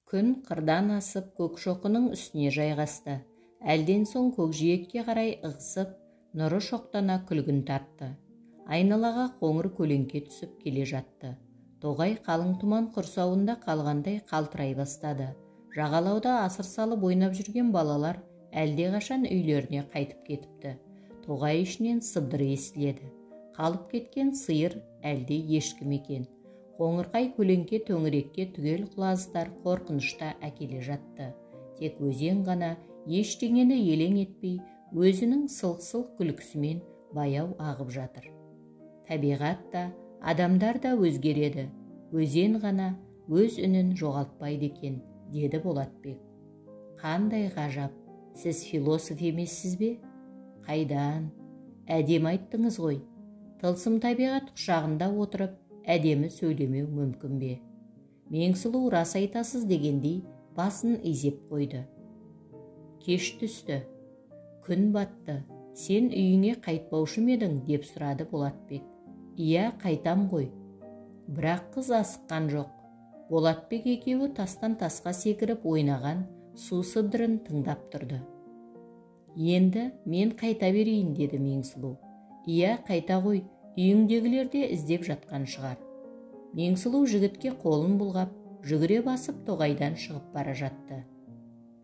Күн қырдан асып көкшоқының үстіне жайғасты. Әлден соң көкжиекке қарай ығысып, нұры шоқтана күлгін тартты. Айналаға қоңыр көлеңке түсіп келе жатты. Тоғай қалың тұман құрсауында қалғандай қалтырай бастады. Жағалауда асыр салып ойнап жүрген балалар әлдеқашан үйлеріне қайтып кетіпті. Тоғай ішінен сыбдыр естіледі. Қалып кеткен сиыр әлде ешкім екен. Қоңырқай көлеңке төңірекке түгел құлаздар қорқынышта әкеле жатты. Тек өзен ғана ештеңені елең етпей, өзінің сылқ-сылқ күлкісімен баяу ағып жатыр. Табиғат та, адамдар да өзгереді. Өзен ғана өз үнін жоғалтпайды екен, деді Болатбек. Қандай ғажап, сіз философ емессіз бе? Қайдан? Әдемі айттыңыз ғой. Тылсым табиғат құшағында отырып, әдемі сөйлемеу мүмкін бе? Меңсұлу рас айтасыз дегендей басын изеп қойды. Кеш түсті. Күн батты. Сен үйіңе қайтпаушы ма едің деп сұрады Болатбек. Иә, қайтам ғой. Бірақ қыз асыққан жоқ. Болатбек екеуі тастан тасқа секіріп ойнаған су сыбдырын тыңдап тұрды. Енді мен қайта берейін, деді Меңсұлу. Иә, қайта ғой, үйіңдегілер де іздеп жатқан шығар. Меңсұлу жігітке қолын бұлғап, жүгіре басып тоғайдан шығып бара жатты.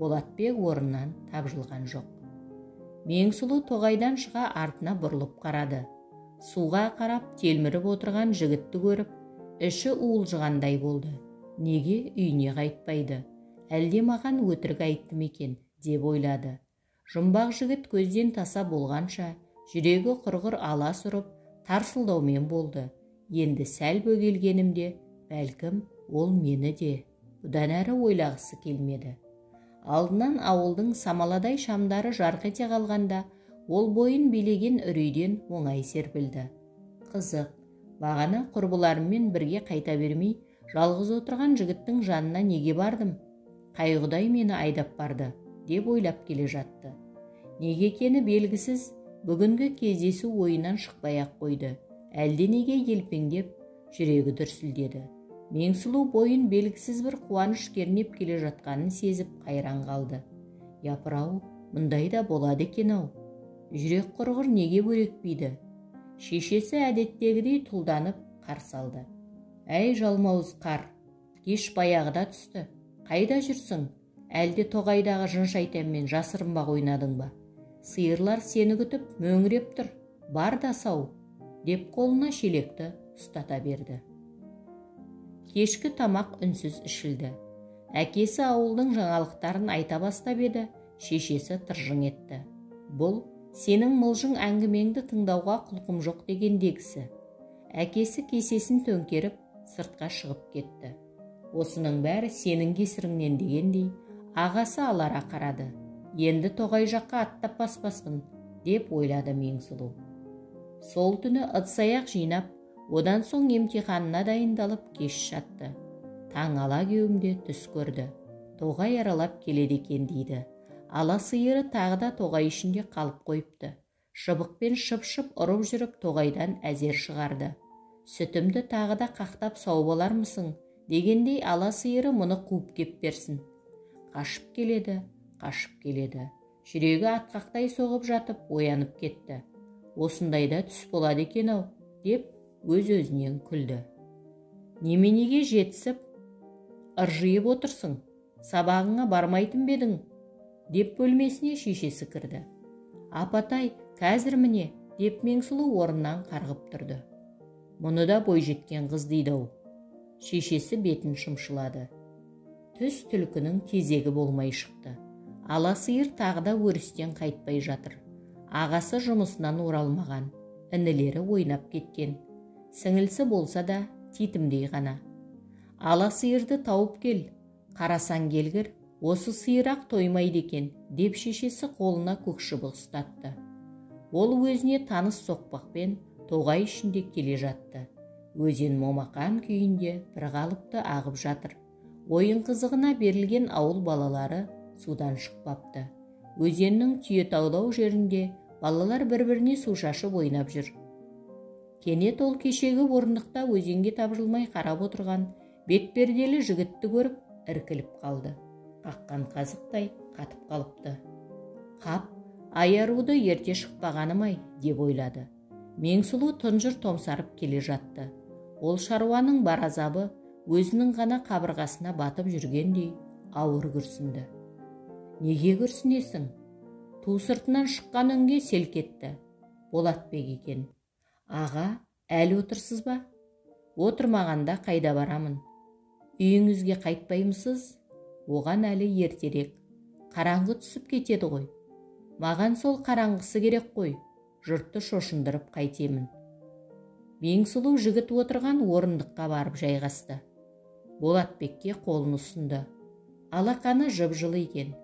Болатбек орнынан тапжылған жоқ. Меңсұлу тоғайдан шыға артына бұрылып қарады. Суға қарап телміріп отырған жігітті көріп, іші уылжығандай болды. Неге үйіне қайтпайды? Әлде маған өтірік айтты ма екен деп ойлады. Жұмбақ жігіт көзден таса болғанша, жүрегі құрғыр алас ұрып, тарсылдаумен болды. Енді сәл бөгелгенімде, бәлкім ол мені де бұдан әрі ойлағысы келмеді. Алдынан ауылдың самаладай шамдары жарқ ете қалғанда, ол бойын билеген үрейден оңай серпілді. Қызық, бағана құрбыларыммен бірге қайта бермей, жалғыз отырған жігіттің жанына неге бардым? Қай құдай мені айдап барды, деп ойлап келе жатты. Неге екені белгісіз, бүгінгі кездесу ойынан шықпай-ақ қойды. Әлде неге елпеңдеп, жүрегі дүрсілдеді. Меңсұлу бойын белгісіз бір қуаныш кернеп келе жатқанын сезіп қайран қалды. Япыр-ау, мұндай да болады екен-ау. Жүрек құрғыр неге бөрекпейді? Шешесі әдеттегідей тұлданып қарсы алды. Әй жалмауыз қар, кеш баяғыда түсті. Қайда жүрсің? Әлде тоғайдағы жын шайтанмен жасырынбақ ойнадың ба? Сиырлар сені күтіп мөңіреп тұр. Бар да сау, деп қолына шелекті ұстата берді. Кешкі тамақ үнсіз ішілді. Әкесі ауылдың жаңалықтарын айта бастап еді, шешесі тыржың етті. Бұл сенің мылжың әңгімеңді тыңдауға құлқым жоқ дегендегісі. Әкесі кесесін төңкеріп сыртқа шығып кетті. Осының бәрі сенің кесіріңнен дегендей, ағасы алара қарады. Енді тоғай жаққа аттап баспаспын, деп ойлады Меңсұлу. Сол түні ыдыс-аяқ жинап, одан соң емтиханына дайындалып кеш жатты. Таң ала кеуімде түс көрді. Тоғай аралап келеді екен дейді. Ала сиыры тағы да тоғай ішінде қалып қойыпты. Шыбықпен шып-шып ұрып жүріп тоғайдан әзер шығарды. Сүтімді тағы да қақтап сау болармысың, дегендей ала сиыры мұны қуып кеп берсін. Қашып келеді, қашып келеді. Жүрегі атқақтай соғып жатып оянып кетті. Осындайда түс болады екен-ау, деп өз-өзінен күлді. Неменеге жетісіп, ыржиып отырсың, сабағыңа бармайтын бедің, деп бөлмесіне шешесі кірді. Апатай, қазір міне, деп Меңсұлу орнынан қарғып тұрды. Мұны да бойжеткен қыз дейді-ау. Шешесі бетін шымшылады. Түс түлкінің тезегі болмай шықты. Ала сиыр тағы да өрістен қайтпай жатыр. Ағасы жұмысынан оралмаған, інілері ойнап кеткен. Сіңілсі болса да титімдей ғана. Ала сиырды тауып кел, қарасаң келгір, осы сиырақ тоймайды екен, деп шешесі қолына көкшібық ұстатты. Ол өзіне таныс соқпақпен тоғай ішінде келе жатты. Өзен момақан күйінде бір қалыпты ағып жатыр. Ойын қызығына берілген ауыл балалары судан шықпапты. Өзеннің түйетаулау жерінде балалар бір-біріне су шашып ойнап жүр. Кенет ол кешегі орындықта өзенге тапжылмай қарап отырған бетперделі жігітті көріп, іркіліп қалды. Қаққан қазықтай қатып қалыпты. Қап, аяруды ерте шықпағаным-ай, деп ойлады. Меңсұлу тұнжыр томсарып келе жатты. Ол шаруаның бар азабы өзінің ғана қабырғасына батып жүргендей ауыр күрсінді. Неге күрсінесің? Ту сыртынан шыққан үнге селк етті. Болатбек екен. Аға, әлі отырсыз ба? Отырмағанда қайда барамын? Үйіңізге қайтпаймысыз? Оған әлі ертерек. Қараңғы түсіп кетеді ғой. Маған сол қараңғысы керек қой. Жұртты шошындырып қайтемін. Меңсұлу жігіт отырған орындыққа барып жайғасты. Болатбекке қолын ұсынды. Алақаны жып-жылы екен.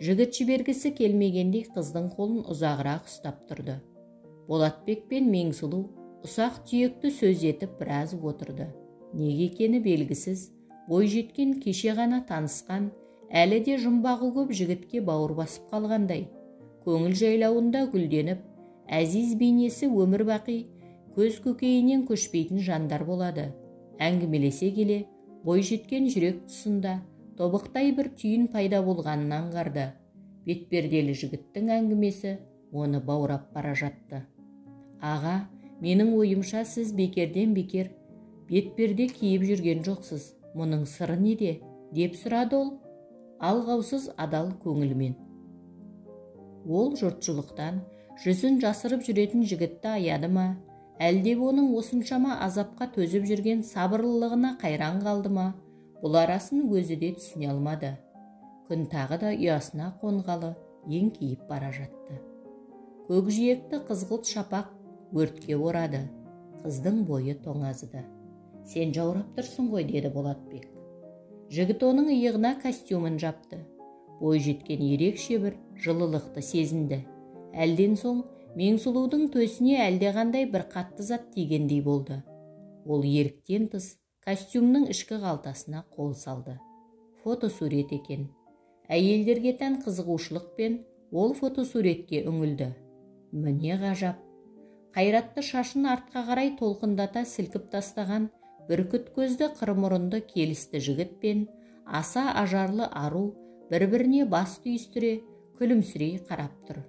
Жігіт жібергісі келмегендей қыздың қолын ұзағырақ ұстап тұрды. Болатбек пен Меңсұлу ұсақ түйекті сөз етіп біраз отырды. Неге екені белгісіз, бой жеткен кеше ғана танысқан, әлі де жұмбағы көп жігітке бауыр басып қалғандай. Көңіл жайлауында гүлденіп, әзиз бейнесі өмір бақи көз көкейінен көшпейтін жандар болады. Әңгімелесе келе, бой жеткен жүрек тұсында тобықтай бір түйін пайда болғанын аңғарды. Бетперделі жігіттің әңгімесі оны баурап бара жатты. Аға, менің ойымша сіз бекерден бекер бетперде киіп жүрген жоқсыз. Мұның сыры неде? Деп сұрады ол, алғаусыз адал көңілмен. Ол жұртшылықтан жүзін жасырып жүретін жігітті аяды ма? Әлде оның осыншама азапқа төзіп жүрген сабырлылығына қайран қалды ма? Бұл арасын өзі де түсіне алмады. Күн тағы да ұясына қонғалы еңкейіп бара жатты. Көкжиекті қызғылт шапақ өртке орады. Қыздың бойы тоңазыды. Сен жаурап тұрсың ғой, деді Болатбек. Жігіт оның иығына костюмын жапты. Бой жеткен ерекше бір жылылықты сезінді. Әлден соң Меңсұлудың төсіне әлдеқандай бір қатты зат тигендей болды. Ол еріктен тыс костюмның ішкі қалтасына қол салды. Фотосурет екен. Әйелдерге тән қызығушылықпен ол фотосуретке үңілді. Міне ғажап. Қайратты шашын артқа қарай толқындата сілкіп тастаған бүркіт көзді қырмұрынды келісті жігіт пен аса ажарлы ару бір-біріне бас түйістіре күлімсірей қарап тұр.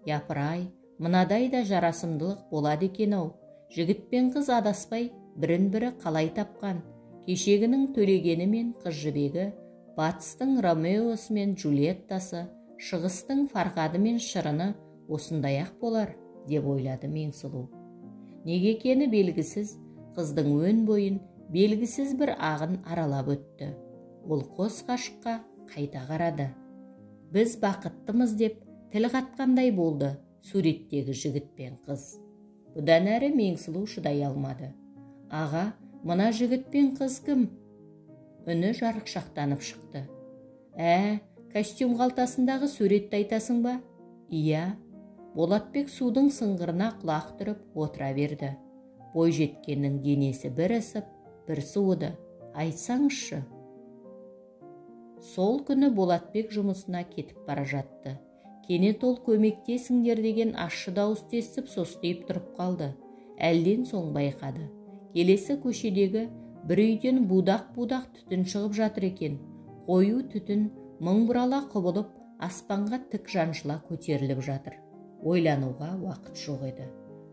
Япыр-ай, мынадай да жарасымдылық болады екен-ау. Жігіт пен қыз адаспай бірін-бірі қалай тапқан. Кешегінің төлегені мен қыз жібегі, батыстың Ромеосы мен Джульеттасы, шығыстың Фархады мен Шырыны осындай-ақ болар, деп ойлады Меңсұлу. Неге екені белгісіз, қыздың өн бойын белгісіз бір ағын аралап өтті. Ол қос ғашыққа қайта қарады. Біз бақыттымыз деп тіл қатқандай болды суреттегі жігіт пен қыз. Бұдан әрі Меңсұлу шыдай алмады. Аға, мына жігіт пен қыз кім? Үні жарықшақтанып шықты. Костюм қалтасындағы суретті айтасың ба? Иә. Болатбек судың сыңғырына құлақ түріп отыра берді. Бой жеткеннің денесі бір ысып, бір суыды. Айтсаңызшы. Сол күні Болатбек жұмысына кетіп бара жатты. Кенет ол көмектесіңдер деген ащы дауыс естіп состиып тұрып қалды. Әлден соң байқады. Келесі көшедегі бір үйден будақ-будақ түтін шығып жатыр екен. Қою түтін мың бұрала құбылып, аспанға тік жаншыла көтеріліп жатыр. Ойлануға уақыт жоқ еді.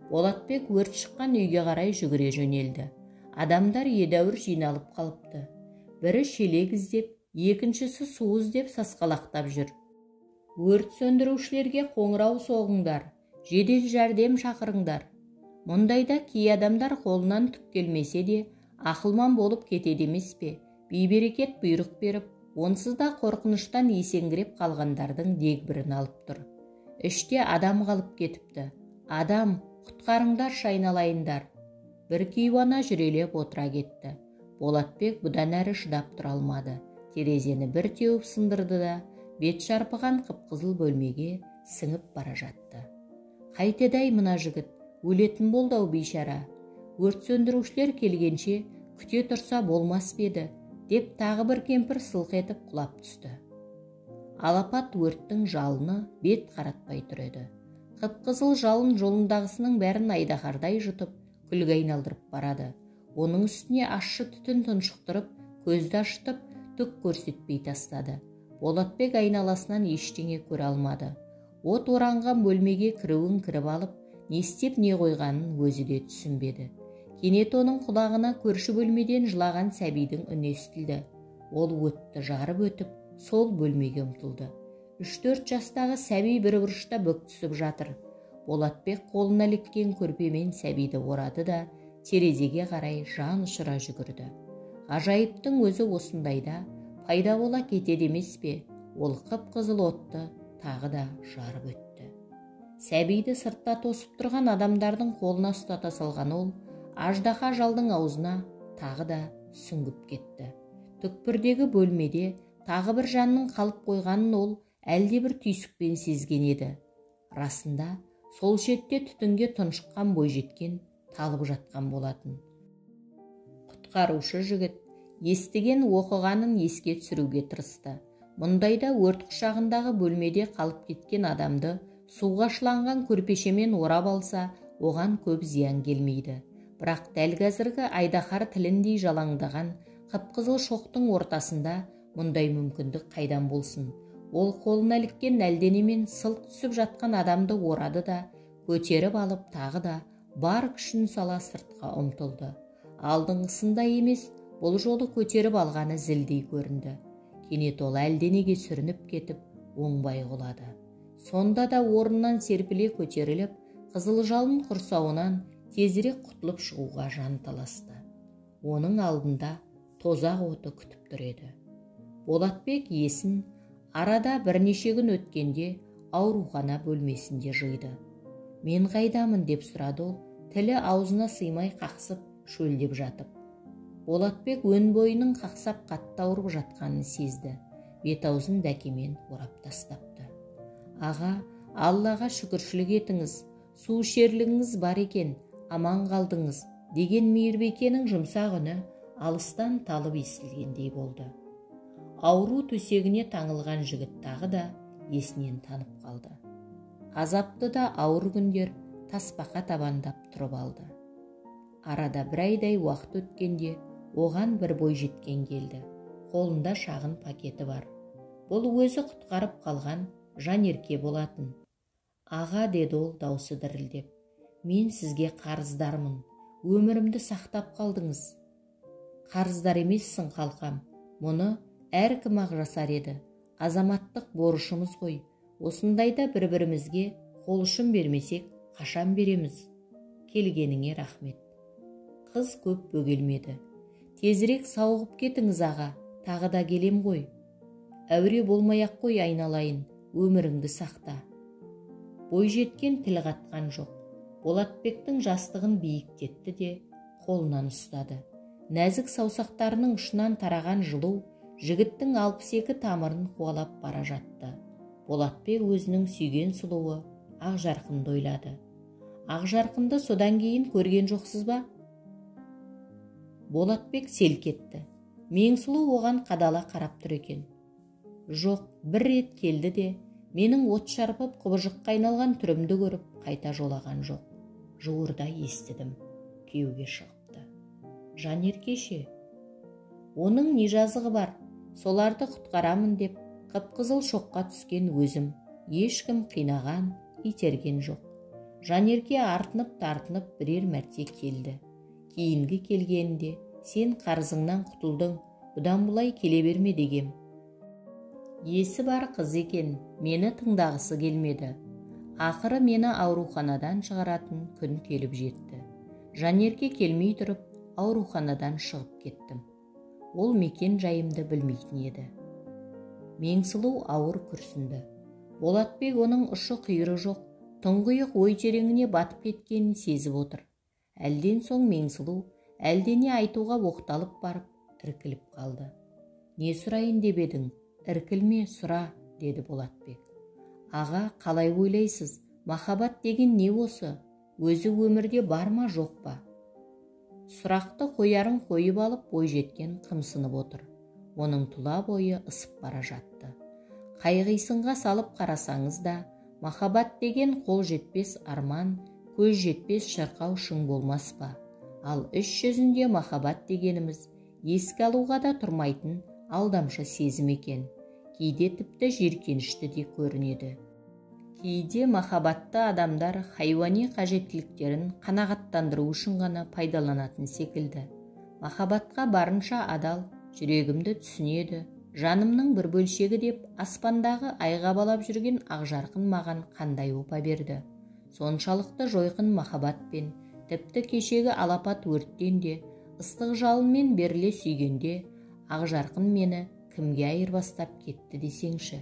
Болатбек өрт шыққан үйге қарай жүгіре жөнелді. Адамдар едәуір жиналып қалыпты. Бірі шелек іздеп, екіншісі су іздеп сасқалақтап жүр. Өрт сөндірушілерге қоңырау соғыңдар, жедел жәрдем шақырыңдар. Мұндайда кей адамдар қолынан түк келмесе де, ақылман болып кетеді емес пе? Бейберекет бұйрық беріп, онсыз да қорқыныштан есеңгіреп қалғандардың дегбірін алып тұр. Іште адам қалып кетіпті. Адам, құтқарыңдар, шайналайындар. Бір кейуана жүрелеп отыра кетті. Болатбек бұдан әрі шыдап тұра алмады. Терезені бір теуіп сындырды да, бет шарпыған қып-қызыл бөлмеге сіңіп бара жатты. Қайтеді-ай мына жігіт, өлетін болды-ау бейшара. Өрт сөндірушілер келгенше күте тұрса болмас беді, деп тағы бір кемпір сылқ етіп құлап түсті. Алапат өрттің жалыны бет қаратпай тұр еді. Қып-қызыл жалын жолындағысының бәрін айдаһардай жұтып, күлге айналдырып барады. Оның үстіне ащы түтін тұншықтырып, көзді ашытып, түк көрсетпей тастады. Болатбек айналасынан ештеңе көре алмады. От оранған бөлмеге кіруін кіріп алып, не істеп не қойғанын өзі де түсінбеді. Кенет оның құлағына көрші бөлмеден жылаған сәбидің үні естілді. Ол өтті жарып өтіп, сол бөлмеге ұмтылды. 3-4 жастағы сәби бір бұрышта бүк түсіп жатыр. Болатбек қолына іліккен көрпемен сәбиді орады да терезеге қарай жан ұшыра жүгірді. Ғажайыптың өзі осындайда пайда бола кетеді емес пе? Ол қып-қызыл отты тағы да жарып өтті. Сәбиді сыртта тосып тұрған адамдардың қолына ұстата салған ол аждаһа жалдың аузына тағы да сүңгіп кетті. Түкпірдегі бөлмеде тағы бір жанның қалып қойғанын ол әлде бір түйсікпен сезген еді. Расында сол шетте түтінге тұншыққан бойжеткен талып жатқан болатын. Құтқарушы жігіт естіген оқығанын еске түсіруге тырысты. Мұндайда өрт құшағындағы бөлмеде қалып кеткен адамды суға шыланған көрпешемен орап алса, оған көп зиян келмейді. Бірақ дәл қазіргі айдаһар тіліндей жалаңдаған қып-қызыл шоқтың ортасында мұндай мүмкіндік қайдан болсын? Ол қолына іліккен әлденемен сылқ түсіп жатқан адамды орады да, көтеріп алып тағы да бар күшін сала сыртқа ұмтылды. Алдыңғысында емес, бұл жолы көтеріп алғаны зілдей көрінді. Кенет ол әлденеге сүрініп кетіп, оңбай құлады. Сонда да орнынан серпіле көтеріліп, қызыл жалын құрсауынан тезірек құтылып шығуға жан таласты. Оның алдында тозақ оты күтіп тұр еді. Болатбек есін арада бірнеше күн өткенде аурухана бөлмесінде жиды. Мен қайдамын деп сұрады ол, тілі аузына сыймай қақсып шөлдеп жатып. Болатбек өн бойының қақсап қатты ауырып жатқанын сезді. Бет-аузын дәкемен орап тастапты. Аға, Аллаға шүкіршілік етіңіз, су ішерлігіңіз бар екен, аман қалдыңыз деген мейірбикенің жұмсақ үні алыстан талып естілгендей болды. Ауру төсегіне таңылған жігіт тағы да есінен танып қалды. Азапты да ауыр күндер тасбақа табандап тұрып алды. Арада бір айдай уақыт өткенде оған бір бойжеткен келді. Қолында шағын пакеті бар. Бұл өзі құтқарып қалған Жанерке болатын. Аға, деді ол даусы дірілдеп, мен сізге қарыздармын. Өмірімді сақтап қалдыңыз. Қарыздар емессің қалқам. Мұны әркім ақ жасар еді. Азаматтық борышымыз ғой. Осындайда бір-бірімізге қол ұшын бермесек, қашан береміз? Келгеніңе рахмет. Қыз көп бөгелмеді. Тезірек сауығып кетіңіз аға, тағы да келем ғой. Әуре болмай-ақ қой айналайын, өміріңді сақта. Бойжеткен тіл қатқан жоқ. Болатбектің жастығын биіктетті де қолынан ұстады. Нәзік саусақтарының ұшынан тараған жылу жігіттің 62 тамырын қуалап бара жатты. Болатбек өзінің сүйген сұлуы Ақжарқынды ойлады. Ақжарқынды содан кейін көрген жоқсыз ба? Болатбек селк етті. Меңсұлу оған қадала қарап тұр екен. Жоқ, бір рет келді де, менің от шарпып құбыжыққа айналған түрімді көріп қайта жолаған жоқ. Жуырда естідім, күйеуге шығыпты. Жанерке ше? Оның не жазығы бар? Соларды құтқарамын деп қып-қызыл шоққа түскен өзім. Ешкім қинаған, итерген жоқ. Жанерке артынып-тартынып бірер мәрте келді. Кейінгі келгенде сен қарызыңнан құтылдың, бұдан бұлай келе берме дегем. Есі бар қыз екен, мені тыңдағысы келмеді. Ақыры мені ауруханадан шығаратын күн келіп жетті. Жанерке келмей тұрып, ауруханадан шығып кеттім. Ол мекен жайымды білмейтін еді. Меңсұлу ауыр күрсінді. Болатбек оның ұшы қиыры жоқ, тұңғиық ой тереңіне батып кеткенін сезіп отыр. Әлден соң Меңсұлу әлдене айтуға оқталып барып, іркіліп қалды. Не сұрайын деп едің? Іркілме, сұра, деді Болатбек. Аға, қалай ойлайсыз? Махаббат деген не осы? Өзі өмірде бар ма, жоқ па? Сұрақты қоярын қойып алып, бойжеткен қымсынып отыр. Оның тұла бойы ысып бара жатты. Қайғысынға салып қарасаңыз да, махаббат деген қол жетпес арман, көз жетпес шырқау шың болмас па? Ал іс жүзінде махаббат дегеніміз еске алуға да тұрмайтын алдамшы сезім екен. Кейде тіпті жиіркенішті де көрінеді. Кейде махаббатты адамдар хайуани қажеттіліктерін қанағаттандыру үшін ғана пайдаланатын секілді. Махаббатқа барынша адал, жүрегімді түсінеді, жанымның бір бөлшегі деп аспандағы айға балап жүрген ақжарқын маған қандай опа берді. Соншалықты жойқын махаббатпен, тіпті кешегі алапат өрттен де, ыстық жалынмен беріле сүйгенде, ақжарқын мені кімге айырбастап кетті десеңші.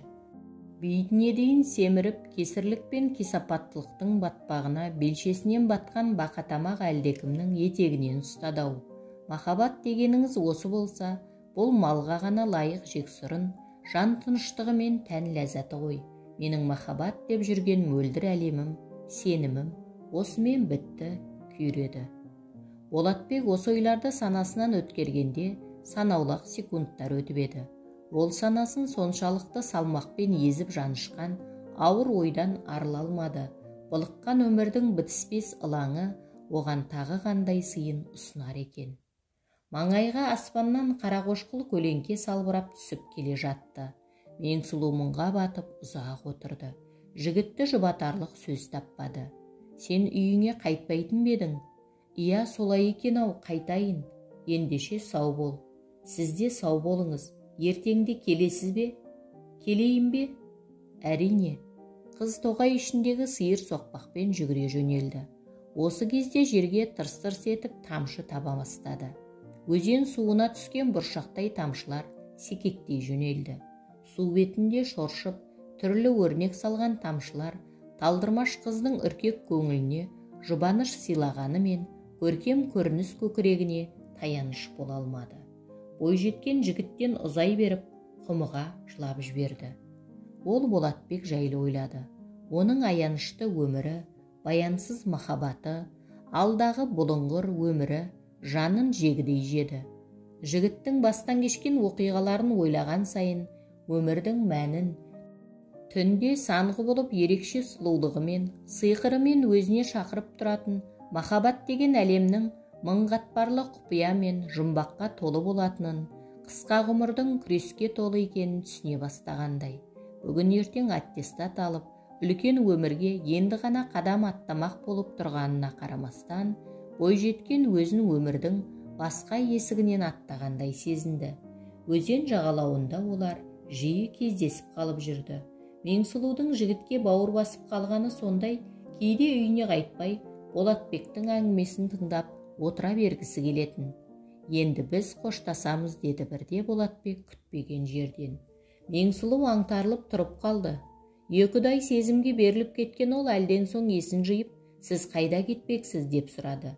Бейітіне дейін семіріп, кесірлік пен кесапаттылықтың батпағына белшесінен батқан бақатамақ әлдекімнің етегінен ұстады-ау. Махаббат дегеніңіз осы болса, бұл малға ғана лайық жексұрын, жан тыныштығы мен тән ләззаты ғой. Менің махаббат деп жүрген мөлдір әлемім, сенімім осымен бітті, күйреді. Болатбек осы ойларды санасынан өткергенде санаулық секундтар өтіп еді. Ол санасын соншалықты салмақпен езіп жанышқан ауыр ойдан арыла алмады. Былыққан өмірдің бітіспес ылаңы оған тағы қандай сыйын ұсынар екен. Маңайға аспаннан қарақошқыл көлеңке салбырап түсіп келе жатты. Меңсұлу мұңға батып ұзақ отырды. Жігітті жұбатарлық сөз таппады. Сен үйіңе қайтпайтын бедің? Иә, солай екен-ау, қайтайын. Ендеше сау бол. Сіз де сау болыңыз. Ертеңде келесіз бе? Келейін бе? Әрине. Қыз тоғай ішіндегі сиыр соқпақпен жүгіре жөнелді. Осы кезде жерге тырс-тырс етіп тамшы таба бастады. Өзен суына түскен бұршақтай тамшылар секектей жөнелді. Су бетінде шоршып, түрлі өрнек салған тамшылар талдырмаш қыздың үркек көңіліне жұбаныш сыйлағанымен көркем көрініс көкірегіне таяныш бола алмады. Бойжеткен жігіттен ұзай беріп, құмыға жылап жіберді. Ол Болатбек жайлы ойлады. Оның аянышты өмірі, баянсыз махаббаты, алдағы бұлыңғыр өмірі жанын жегідей жеді. Жігіттің бастан кешкен оқиғаларын ойлаған сайын өмірдің мәнін, түнде сан құбылып ерекше сұлулығымен, сиқырымен өзіне шақырып тұратын махаббат деген әлемнің мыңғатпарлы құпия мен жұмбаққа толы болатынын, қысқа ғұмырдың күреске толы екенін түсіне бастағандай. Бүгін ертең аттестат алып, үлкен өмірге енді ғана қадам аттамақ болып тұрғанына қарамастан, бойжеткен өзін өмірдің басқа есігінен аттағандай сезінді. Өзен жағалауында олар жиі кездесіп қалып жүрді. Меңсұлудың жігітке бауыр басып қалғаны сондай, кейде үйіне қайтпай, Болатбектің әңгімесін тыңдап отыра бергісі келетін. Енді біз қоштасамыз, деді бірде Болатбек күтпеген жерден. Меңсұлу аңтарылып тұрып қалды. Екідай сезімге беріліп кеткен ол әлден соң есін жиып, сіз қайда кетпексіз деп сұрады.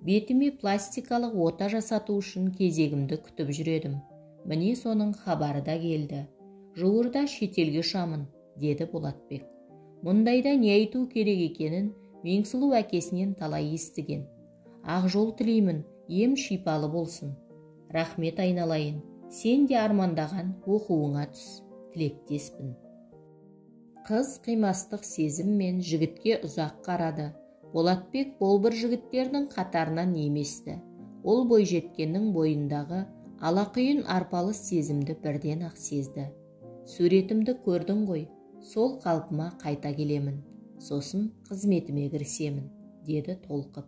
Бетіме пластикалық ота жасату үшін кезегімді күтіп жүредім. Міне соның хабары да келді. Жуырда шетелге ұшамын, деді Болатбек. Мұндайда не айту керек екенін Меңсұлу әкесінен талай естіген. Ақ жол тілеймін, ем шипалы болсын. Рахмет айналайын, сен де армандаған оқуыңа түс, тілектеспін. Қыз қимастық сезіммен жігітке ұзақ қарады. Болатбек бұл бір жігіттердің қатарынан еместі. Ол бойжеткеннің бойындағы алақұйын арпалыс сезімді бірден ақ сезді. Суретімді көрдің ғой, сол қалпыма қайта келемін. Сосын қызметіме кірісемін, деді толқып.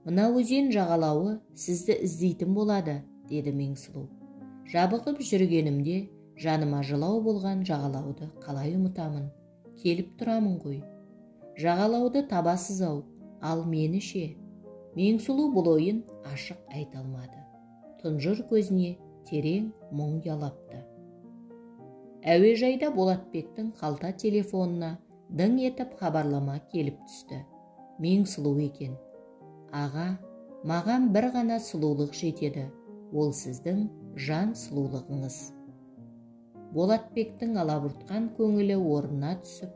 Мына өзен жағалауы сізді іздейтін болады, деді Меңсұлу. Жабығып жүргенімде жаныма жылау болған жағалауды қалай ұмытамын? Келіп тұрамын ғой. Жағалауды табасыз-ау, ал мені ше? Меңсұлу бұл ойын ашық айта алмады. Тұнжыр көзіне терең мұң ұялапты. Әуежайда Болатбектің қалта телефонына дың етіп хабарлама келіп түсті. Меңсұлу екен. Аға, маған бір ғана сұлулық жетеді. Ол сіздің жан сұлулығыңыз. Болатбектің алабұртқан көңілі орнына түсіп,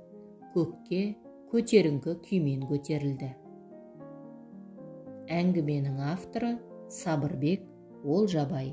көкке көтеріңкі күймен көтерілді. Әңгіменің авторы Сабырбек Олжабай.